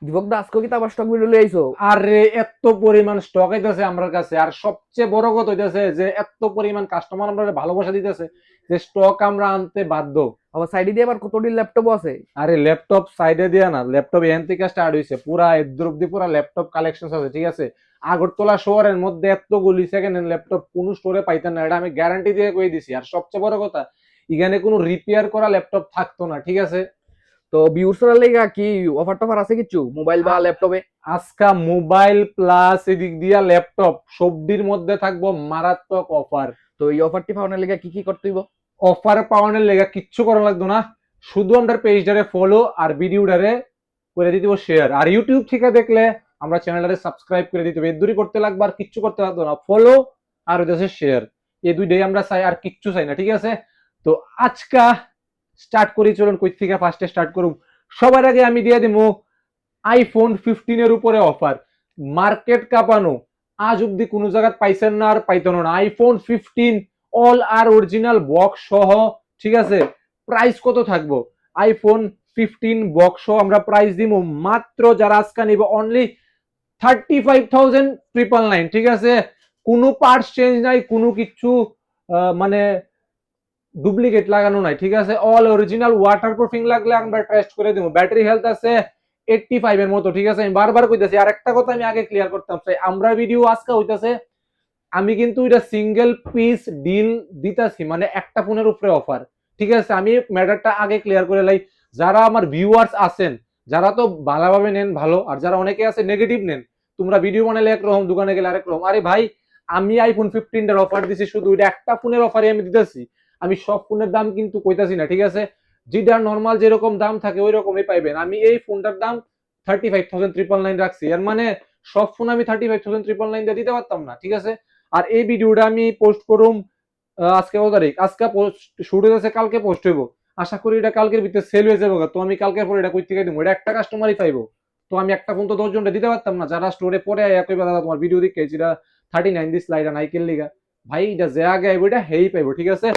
দীপক দা আজকে কি তো আবার স্টক ভিডিও লই আইছো? আরে এত পরিমাণ স্টক আইতেছে আমার কাছে, আর সবচেয়ে বড় কথা হইতেছে যে এত পরিমাণ কাস্টমার আমরা ভালোবাসা দিতেছে যে স্টক আমরা আনতে বাধ্য। আবার সাইডে দিয়ে আবার কতটি ল্যাপটপ আছে। আরে ল্যাপটপ সাইডে দিয়া না, ল্যাপটপ এখান থেকে স্টার্ট হয়েছে, পুরা এদ্র অব্দি পুরা ল্যাপটপ কালেকশন আছে, ঠিক আছে। আগরতলা শহরের মধ্যে এতগুলি সেকেন্ড হ্যান্ড ল্যাপটপ কোন স্টোরে পাইতেন না, এটা আমি গ্যারান্টি দিয়ে কই দিছি। আর সবচেয়ে বড় কথা, এখানে কোনো রিপেয়ার করা ল্যাপটপ থাকতো না, ঠিক আছে। তো ভিউয়ার্সরা লাগা কি অফার টফার আছে কিছু মোবাইল বা ল্যাপটপে? আজকা মোবাইল প্লাস এদিক দিয়া ল্যাপটপ সবটির মধ্যে থাকবো মারাত্মক অফার। তো এই অফারটি পাওয়ার লাগা কি কি করতে হইব? অফার পাওয়ানোর লেগে কিচ্ছু করা লাগতো না, শুধু আমরা পেজটারে ফলো আর ভিডিওটারে করে দিতে শেয়ার। আর ইউটিউব থেকে দেখলে আমরা চ্যানেলটারে সাবস্ক্রাইব করে দিতে হবে, এর দূরই করতে লাগবে, আর কিচ্ছু করতে লাগতো না। ফলো আর হচ্ছে শেয়ার, এই দুইটাই আমরা চাই, আর কিচ্ছু চাই না, ঠিক আছে। তো আজকা স্টার্ট করি, চলুন কই থেকে ফার্স্টে স্টার্ট করুম। সবার আগে আমি দিয়ে দিব আইফোন 15 এর উপরে অফার, মার্কেট কাঁপানো। আজ অব্দি কোনো জায়গায় পাইছেন না আর পাইতেন না। আইফোন 15 অল আর অরিজিনাল বক্স সহ, ঠিক আছে। প্রাইস কত থাকবো? আইফোন 15 বক্স সহ আমরা প্রাইস দিব মাত্র, যারা আজকে নিবে অনলি 35,999, ঠিক আছে। কোনো পার্টস চেঞ্জ নাই, কোনো কিছু মানে ডুপ্লিকেট লাগানো নাই, ঠিক আছে। অল অরিজিনাল, ওয়াটার প্রুফিং লাগলে আমরা টেস্ট করে দিব। ব্যাটারি হেলথ আছে 85 এর মতো, ঠিক আছে। আমি বারবার কইতাছি, আর একটা কথা আমি আগে ক্লিয়ার করতাম চাই, আমরা ভিডিও আজকে হইতাছে, আমি কিন্তু এটা সিঙ্গেল পিস ডিল দিতাছি, মানে একটা ফোনের উপরে অফার, ঠিক আছে। আমি ম্যাটারটা আগে ক্লিয়ার করে লাই। যারা আমার ভিউয়ার্স আছেন, যারা তো ভালোভাবে নেন ভালো, আর যারা অনেকে আছে নেগেটিভ নেন, তোমরা ভিডিও বানালে একরকম, দোকানে গেলে আরেক রকম। আরে ভাই, আমি আইফোন 15 এর অফার দিছি, শুধু এটা একটা ফোনের অফারে আমি দিতেছি। আমি সব ফোনের দাম কিন্তু কইতাছি না, ঠিক আছে। যেটা নর্মাল যেরকম দাম থাকে ওই রকমই পাইবেন। আমি এই ফোনটার দাম 35,999 রাখছি, এর মানে সব ফোন আমি 35,999 দিয়ে দিতে পারতাম না, ঠিক আছে। আর এই ভিডিওটা আমি পোস্ট করুম আজকে কত তারিখ, আজকে পোস্ট শুরু হয়েছে, কালকে পোস্ট হইব। আশা করি এটা কালকের ভিতরে সেল হয়ে যাবে। তো আমি কালকের পরে এটা কই থেকে দিব? এটা একটা কাস্টমারই পাইবো। তো আমি একটা ফোন তো 10 জনটা দিতে পারতাম না, যারা স্টোরে পরে একই দাদা তোমার ভিডিও দেখে যেটা 39 দিস লাইটা নাইকেল লিগা। ভাই এটা যে আগে আইবো এটা হেই পাইবো, ঠিক আছে।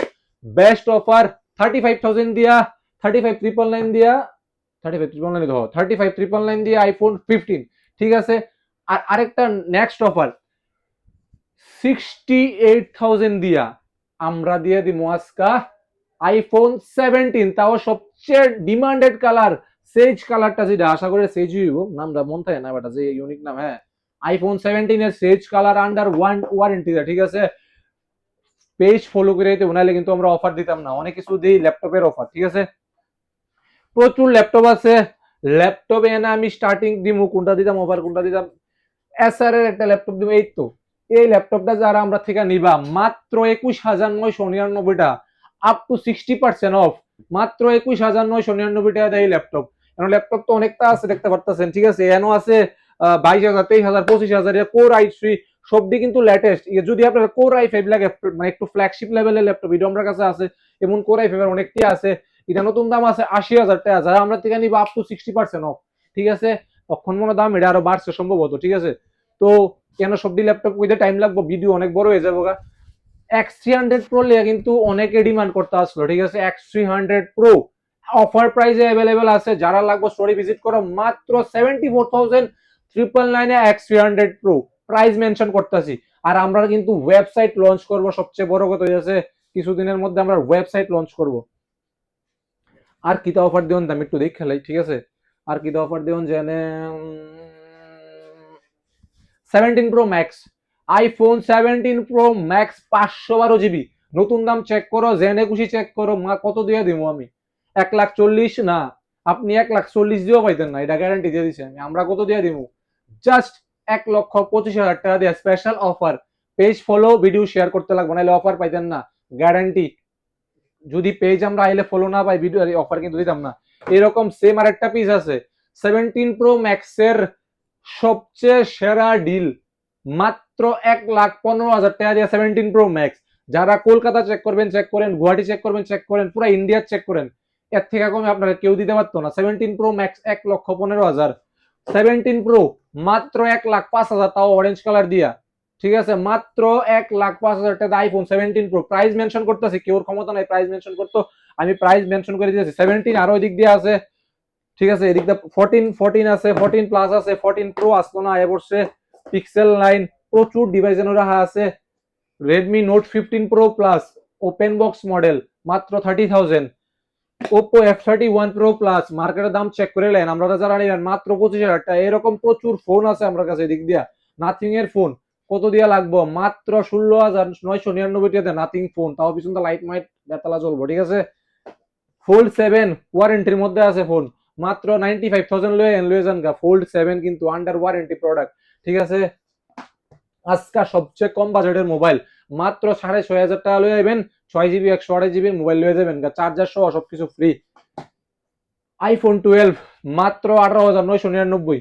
বেস্ট অফার 35,000 দিয়া, 35,999 দিয়া, 35,999 ধরো, 35,999 দিয়ে আইফোন 15, ঠিক আছে। আর আরেকটা নেক্সট অফার 68,000 দিয়া আমরা দিয়ে দিব আজকা আইফোন 17, তাও সবচেয়ে ডিমান্ডেড কালার, সেজ কালারটা, যেটা আশা করে সেজ হইব, নামটা মন থাকে না বাট যে ইউনিক নাম, হ্যাঁ। আইফোন 17 এর সেজ কালার আন্ডার ওয়ান ওয়ারেন্টি, ঠিক আছে। পেজ ফলো করে দিতে, নাহলে কিন্তু আমরা অফার দিতাম না। অনেক কিছু দিই ল্যাপটপের অফার, ঠিক আছে। প্রচুর ল্যাপটপ আছে। ল্যাপটপে এনে আমি স্টার্টিং দিব, কোনটা দিতাম অফার, কোনটা দিতাম, এসআর এর একটা ল্যাপটপ দিব। এই তো এই ল্যাপটপটা যারা আমরা থেকে নিবা মাত্র 21,999 টাকা, আপ টু 60% অফ, মাত্র 21,999 টাকা দেয় এই ল্যাপটপ। এখন ল্যাপটপ তো অনেকটা আছে, দেখতে পারতেছেন, ঠিক আছে। এনও আছে 22,000, 23,000, 25,000, কোর i3 সবটি কিন্তু লেটেস্ট। যদি আপনার কোর i5 লাগে, মানে একটু ফ্ল্যাগশিপ লেভেলের ল্যাপটপ, এটা আমার কাছে আছে। এমন কোর i5 এর অনেকটি আছে। এটা নতুন দাম আছে 80,000 টাকা, যারা আমরা থেকে নিবা আপ টু 60% অফ, ঠিক আছে। তখন মনে দাম এটা আরো বাড়ছে সম্ভবত, ঠিক আছে। তো কেন সবটি ল্যাপটপ কইতে টাইম লাগবে, ভিডিও অনেক বড় হয়ে যাবে। X300 Pro লিয়ে কিন্তু অনেকে ডিমান্ড করতে আসলো, ঠিক আছে। X300 Pro অফার প্রাইসে অ্যাভেলেবেল আছে, যারা লাগবে স্টোরি ভিজিট করো। মাত্র 74,999 এ X300 Pro প্রাইস মেনশন করতেছি। আর আমরা কিন্তু ওয়েবসাইট লঞ্চ করব, সবচেয়ে বড় কথা হয়েছে কিছুদিনের মধ্যে আমরা ওয়েবসাইট লঞ্চ করব। আর কিতা অফার দিন আমি একটু দেখ খেলাই, ঠিক আছে। আর কিতা অফার দিন জেনে 17 Pro Max, iPhone 17 Pro Max 512 GB, নতুন দাম চেক করো, জেনে খুশি চেক করো, মা কত দিয়ে দিব আমি? 1,40,000 না, আপনি 1,40,000 দিয়েও পাইতেন না, এটা গ্যারান্টি দিয়ে দিচ্ছি আমি। আমরা কত দিয়ে দিব? জাস্ট 1,25,000 টাকা দিয়ে special offer. Page follow, video share করতে লাগবে, নাহলে অফার পাইতেন না, গ্যারান্টি। যদি পেজ আমরা আইলে ফলো না পাই, ভিডিও অফার কিন্তু দিতাম না। এরকম সেম আর একটা পিস আছে 17 Pro Max এর সবচেয়ে সেরা ডিল, মাত্র 1,15,000 টাকা দিয়ে 17 Pro Max। যারা কলকাতা চেক করবেন চেক করেন, গুয়াহাটি চেক করবেন চেক করেন, পুরো ইন্ডিয়া চেক করেন, এর থেকে কমে আপনারা কেউ দিতে পারতো না। 17 Pro Max 1,15,000, 17 Pro মাত্র 1,05,000, তাও অরেঞ্জ কালার দিয়া, ঠিক আছে। মাত্র 1,05,000 টাকা আইফোন 17 Pro। প্রাইস মেনশন করতেছি, কেউর ক্ষমতা নাই প্রাইস মেনশন করতো, আমি প্রাইস মেনশন করে দিয়েছি। 17 আরো দিক দিয়ে আছে ঠিক আছে, এদিকটা 14 আছে, 14 প্লাস আছে, 14 প্রো আসলো না এ বছরে, পিক্সেল 9, প্রচুর ডিভাইস এনে রাখা আছে। Redmi note 15 pro plus open box model মাত্র 30,000। ওপো F31 প্রো প্লাস মার্কেটের দাম চেক করে নেন, আমরা যারা নেবেন মাত্র 25,000 টাকা। এরকম প্রচুর ফোন আছে আমার কাছে এদিক দিয়া। নাথিং এর ফোন কত দিয়া লাগবো, মাত্র 16,999 টাকা নাথিং ফোন, তাও পিছন লাইট মাইট বেতালা চলবো। ঠিক আছে, ফোল্ড 7 ওয়ারেন্টির মধ্যে আছে ফোন, মাত্র 95,000 লয়ে যান গা। ফোল্ড 7 কিন্তু আন্ডার ওয়ারেন্টি প্রোডাক্ট। ঠিক আছে, আজকাল সবচেয়ে কম বাজেটের মোবাইল, মাত্র 6,500 টাকা লয়ে যাবেন। 6 জিবি 128 জিবি মোবাইল লয়ে যাবেন গা, চার্জার সহ সবকিছু ফ্রি। আইফোন 12 মাত্র 18,999।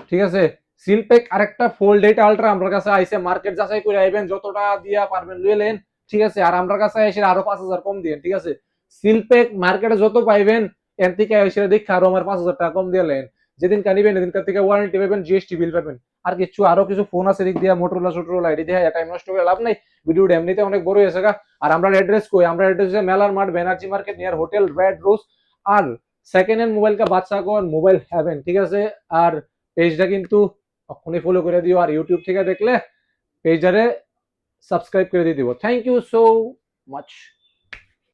ঠিক আছে, সিলপেক আরেকটা ফোল্ড 8 আলট্রা আমার কাছে আইছে, মার্কেট যাচাই করে আইবেন, যত টাকা দিয়া পারবেন লয়ে লেন। ঠিক আছে, আর আমার কাছে এসে আরো 5,000 কম দিয়েন। ঠিক আছে, সিলপেক মার্কেটে যত পাইবেন এর থেকে এসে দেখে আরো আমার 5,000 টাকা কম দিয়ে লেন। যেদিন কানিবেন এদিনকার থেকে ওয়ারেন্টি পাবেন, জিএসটি বিল পাবেন। আর কিছু আরো কিছু ফোন আছে দিক দিয়া, মোটরোলা সোটরোলা, এটি দিয়ে টাইম নষ্ট করে লাভ নাই, ভিডিওটা এমনিতে অনেক বড় হয়েছে গা। আর আমরা অ্যাড্রেস কই, আমরা অ্যাড্রেস মেলার মাঠ Banerjee market near hotel red rose. আর সেকেন্ড হ্যান্ড মোবাইল কা বাচ্চা কোন মোবাইল হ্যাভেন। ঠিক আছে, আর পেজটা কিন্তু এখনই ফলো করে দিও, আর ইউটিউব থেকে দেখলে পেজটারে সাবস্ক্রাইব করে দিয়ে দিব। Thank you so much.